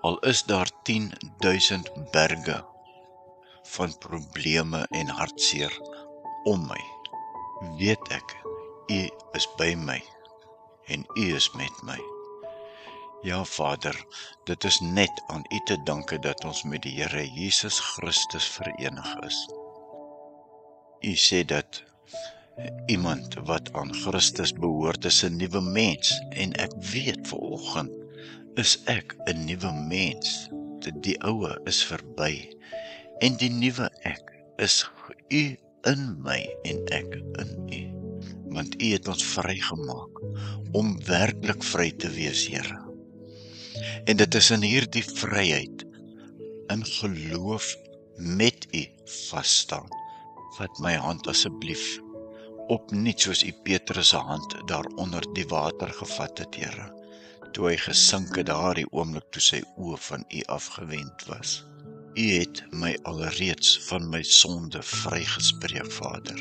Al is daar 10.000 berge van probleme en hartseer om my, weet ek, U is by my en U is met my. Ja, Vader, dit is net aan U te danke dat ons met die Here Jesus Christus verenig is. U sê dat iemand wat aan Christus behoort is 'n nuwe mens, en ek weet vanoggend is ek 'n nuwe mens. Die oue is verby, en die nuwe ek is U in my en ek in U. Want U het ons vrygemaak om werklik vry te wees, Here. En dit is in hierdie vryheid, in geloof met U vasstaan. Vat my hand asseblief, opnuut soos U Petrus se hand daar onder die water gevat het, Here, toe hy gesink het daardie oomblik toe sy oë van U afgewend was. U het my alreeds van my sonde vrygespreek, Vader,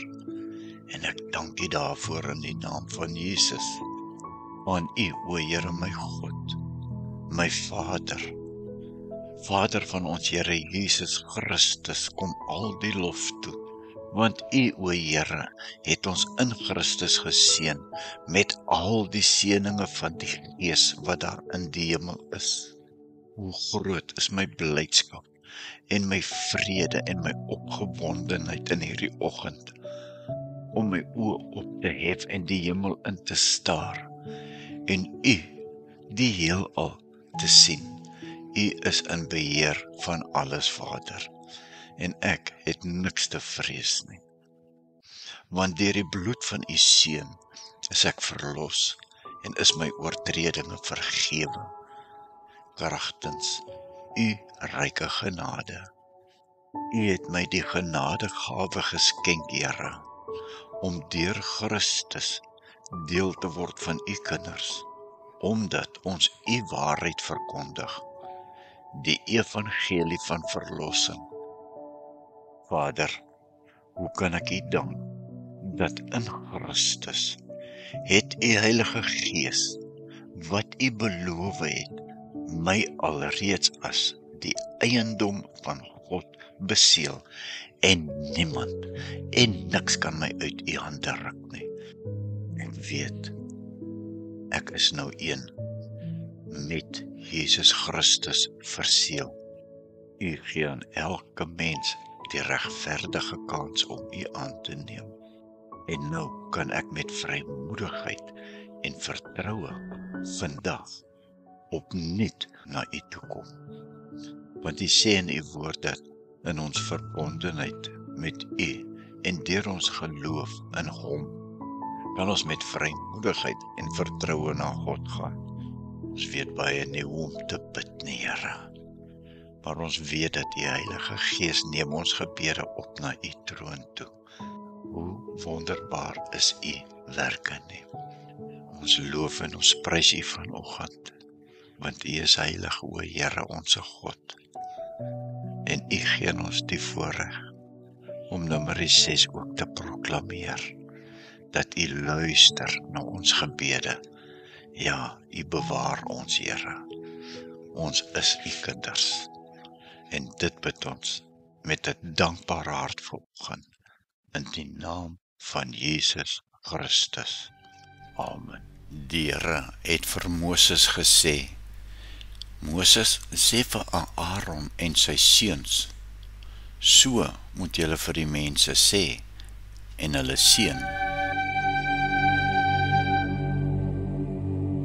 en ek dank U daarvoor in die naam van Jesus. Aan U, o Here my God, my Vader, Vader van ons Here Jesus Christus, kom al die lof toe, want U, o Here, het ons in Christus geseën met al die seëninge van die Gees wat daar in die hemel is. Hoe groot is my blydskap en my vrede en my opgewondenheid in hierdie oggend, om my oë op te hef en die hemel in te staar, en U, die heelal, te sien. U is in beheer van alles, Vader, en ek het niks te vrees nie. Want deur die bloed van U Seun is ek verlos en is my oortredinge vergewe, kragtens U ryke genade. U het my die genadegawe geskenk, Here, om deur Christus deel te word van U kinders, omdat ons U waarheid verkondig, die evangelie van verlossing. Vader, hoe kan ek U dank, dat in Christus het U Heilige Gees, wat U beloof het, my alreeds as die eiendom van God beseël, en niemand en niks kan my uit U hande ruk nie. Ek weet, ek is nou een met Jesus Christus verseël. U gee aan elke mens die regverdige kans om U aan te neem. En nou kan ek met vrymoedigheid en vertroue vandag opnuut na U toe kom. Want U sê in U woord dat in ons verbondenheid met U en deur ons geloof in Hom, kan ons met vrymoedigheid en vertroue na God gaan. Ons weet baie nie hoe om te bid nie, Here, maar ons weet dat die Heilige Gees neem ons gebede op na U troon toe. Hoe wonderbaar is U werke nie. Ons loof en ons prys U vanoggend, want U is heilig, o Here, onse God. En U gee ons die voorreg om Numeri 6 ook te proklameer, dat U luister na ons gebede. Ja, U bewaar ons, Here. Ons is U kinders. En dit bid ons met 'n dankbare hart vanoggend, in die naam van Jesus Christus. Amen. Die Here het vir Moses gesê, Moses, sê vir Aaron en sy seuns, so moet julle vir die mense sê, en hulle seën.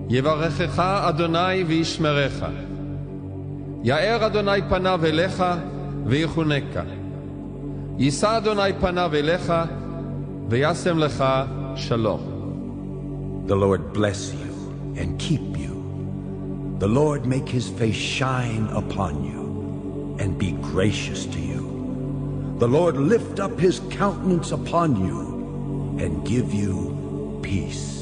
יברכך אדוני וישמרך. יאר אדוני פניו אליך ויחונקה. יישא אדוני פניו אליך וישם לך שלום. The Lord bless you and keep you. The Lord make His face shine upon you and be gracious to you. The Lord lift up His countenance upon you and give you peace.